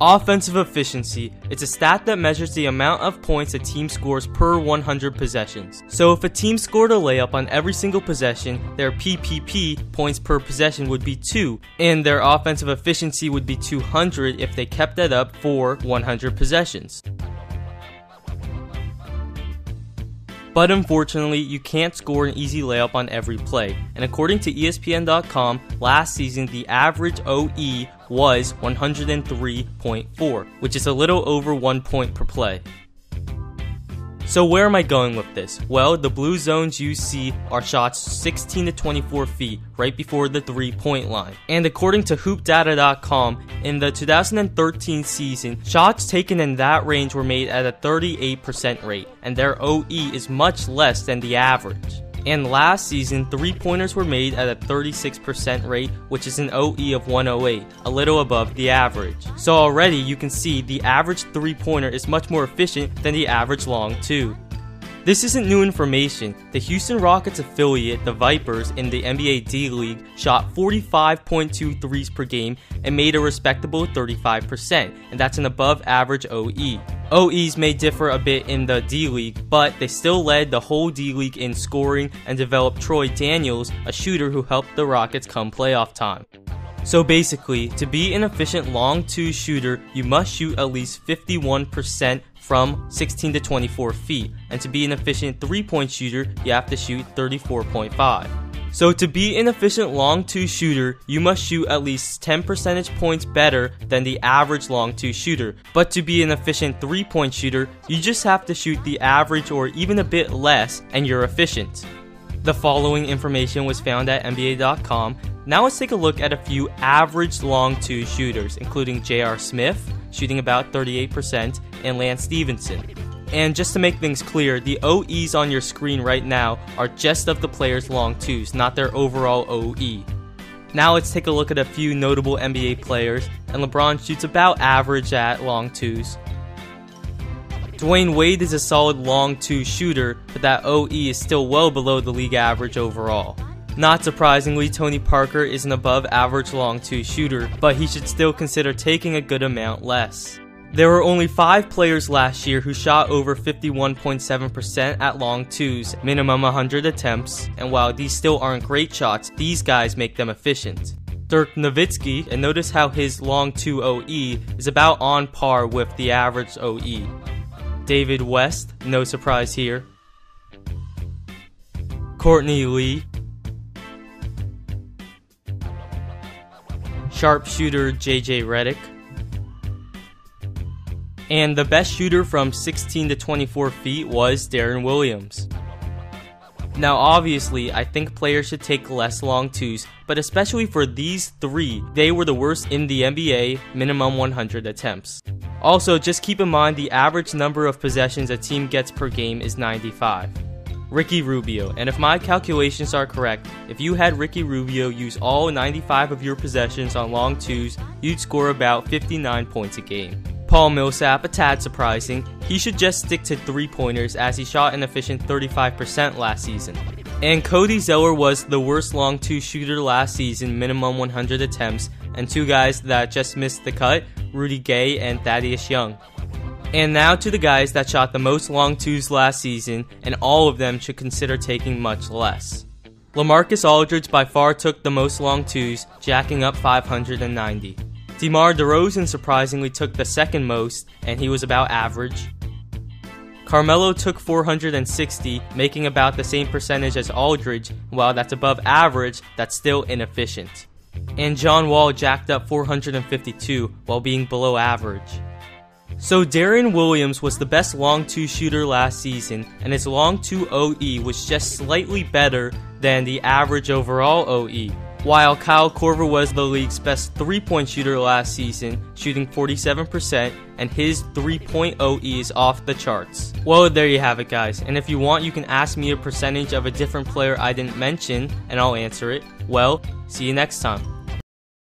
Offensive efficiency. It's a stat that measures the amount of points a team scores per 100 possessions. So if a team scored a layup on every single possession, their PPP, points per possession, would be 2, and their offensive efficiency would be 200 if they kept that up for 100 possessions. But unfortunately, you can't score an easy layup on every play, and according to ESPN.com, last season the average OE was 103.4, which is a little over 1 point per play. So where am I going with this? Well, the blue zones you see are shots 16 to 24 feet, right before the 3-point line. And according to hoopdata.com, in the 2013 season, shots taken in that range were made at a 38% rate, and their OE is much less than the average. And last season, 3-pointers were made at a 36% rate, which is an OE of 108, a little above the average. So already you can see the average 3-pointer is much more efficient than the average long 2. This isn't new information. The Houston Rockets affiliate, the Vipers, in the NBA D-League shot 45.2 threes per game and made a respectable 35%, and that's an above average OE. OEs may differ a bit in the D-League, but they still led the whole D-League in scoring and developed Troy Daniels, a shooter who helped the Rockets come playoff time. So basically, to be an efficient long 2 shooter, you must shoot at least 51% from 16 to 24 feet, and to be an efficient 3-point shooter, you have to shoot 34.5. So to be an efficient long 2 shooter, you must shoot at least 10 percentage points better than the average long 2 shooter. But to be an efficient 3-point shooter, you just have to shoot the average or even a bit less, and you're efficient. The following information was found at NBA.com. Now let's take a look at a few average long 2 shooters, including J.R. Smith, shooting about 38%, and Lance Stevenson. And just to make things clear, the OEs on your screen right now are just of the players' long 2s, not their overall OE. Now let's take a look at a few notable NBA players, and LeBron shoots about average at long 2s. Dwayne Wade is a solid long 2 shooter, but that OE is still well below the league average overall. Not surprisingly, Tony Parker is an above average long 2 shooter, but he should still consider taking a good amount less. There were only 5 players last year who shot over 51.7% at long 2s, minimum 100 attempts, and while these still aren't great shots, these guys make them efficient. Dirk Nowitzki, and notice how his long 2 OE is about on par with the average OE. David West, no surprise here. Courtney Lee. Sharpshooter JJ Redick. And the best shooter from 16 to 24 feet was Darren Williams. Now obviously, I think players should take less long 2s, but especially for these 3, they were the worst in the NBA, minimum 100 attempts. Also, just keep in mind the average number of possessions a team gets per game is 95. Ricky Rubio, and if my calculations are correct, if you had Ricky Rubio use all 95 of your possessions on long 2s, you'd score about 59 points a game. Paul Millsap, a tad surprising, he should just stick to 3-pointers as he shot an efficient 35% last season. And Cody Zeller was the worst long 2 shooter last season, minimum 100 attempts, and 2 guys that just missed the cut, Rudy Gay and Thaddeus Young. And now to the guys that shot the most long 2s last season, and all of them should consider taking much less. LaMarcus Aldridge by far took the most long 2s, jacking up 590. DeMar DeRozan surprisingly took the second most, and he was about average. Carmelo took 460, making about the same percentage as Aldridge. While that's above average, that's still inefficient. And John Wall jacked up 452, while being below average. So Darren Williams was the best long 2 shooter last season, and his long 2 OE was just slightly better than the average overall OE. While Kyle Korver was the league's best 3-point shooter last season, shooting 47%, and his 3-point OE is off the charts. Well, there you have it, guys, and if you want, you can ask me a percentage of a different player I didn't mention, and I'll answer it. Well, see you next time.